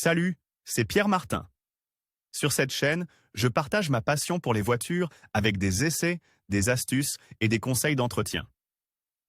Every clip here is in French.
Salut, c'est Pierre Martin. Sur cette chaîne, je partage ma passion pour les voitures avec des essais, des astuces et des conseils d'entretien.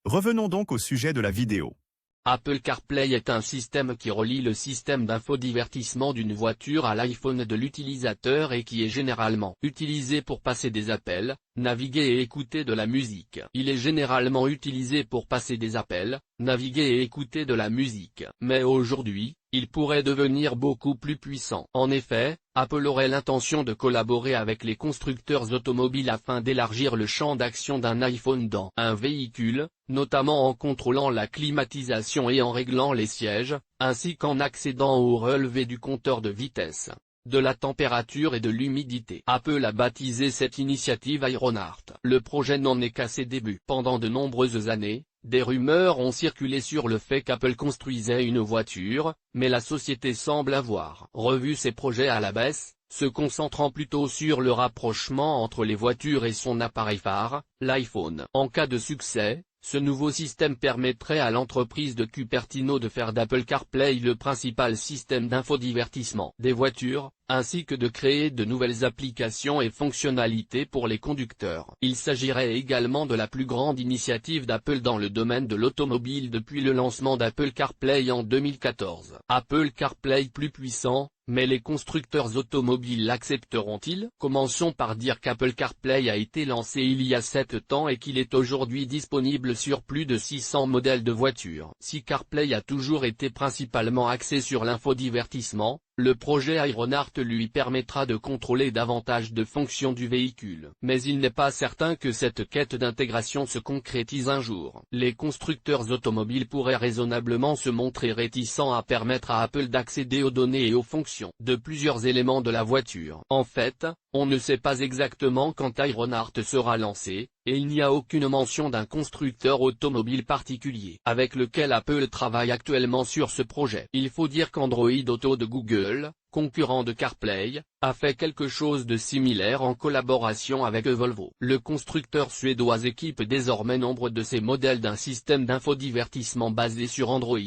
Revenons donc au sujet de la vidéo. Apple CarPlay est un système qui relie le système d'infodivertissement d'une voiture à l'iPhone de l'utilisateur et qui est généralement utilisé pour passer des appels, naviguer et écouter de la musique. Il est généralement utilisé pour passer des appels, naviguer et écouter de la musique. Mais aujourd'hui, il pourrait devenir beaucoup plus puissant. En effet, Apple aurait l'intention de collaborer avec les constructeurs automobiles afin d'élargir le champ d'action d'un iPhone dans un véhicule, notamment en contrôlant la climatisation et en réglant les sièges, ainsi qu'en accédant au relevé du compteur de vitesse, de la température et de l'humidité. Apple a baptisé cette initiative Ironheart. Le projet n'en est qu'à ses débuts. Pendant de nombreuses années, des rumeurs ont circulé sur le fait qu'Apple construisait une voiture, mais la société semble avoir revu ses projets à la baisse, se concentrant plutôt sur le rapprochement entre les voitures et son appareil phare, l'iPhone. En cas de succès, ce nouveau système permettrait à l'entreprise de Cupertino de faire d'Apple CarPlay le principal système d'infodivertissement des voitures, ainsi que de créer de nouvelles applications et fonctionnalités pour les conducteurs. Il s'agirait également de la plus grande initiative d'Apple dans le domaine de l'automobile depuis le lancement d'Apple CarPlay en 2014. Apple CarPlay plus puissant, mais les constructeurs automobiles l'accepteront-ils? Commençons par dire qu'Apple CarPlay a été lancé il y a 7 ans et qu'il est aujourd'hui disponible sur plus de 600 modèles de voitures. Si CarPlay a toujours été principalement axé sur l'infodivertissement, le projet Ironheart lui permettra de contrôler davantage de fonctions du véhicule. Mais il n'est pas certain que cette quête d'intégration se concrétise un jour. Les constructeurs automobiles pourraient raisonnablement se montrer réticents à permettre à Apple d'accéder aux données et aux fonctions de plusieurs éléments de la voiture. En fait, on ne sait pas exactement quand Ironheart sera lancé, et il n'y a aucune mention d'un constructeur automobile particulier avec lequel Apple travaille actuellement sur ce projet. Il faut dire qu'Android Auto de Google, concurrent de CarPlay, a fait quelque chose de similaire en collaboration avec Volvo. Le constructeur suédois équipe désormais nombre de ses modèles d'un système d'infodivertissement basé sur Android,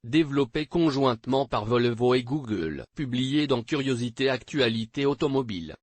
développé conjointement par Volvo et Google. Publié dans Curiosité Actualité Automobile.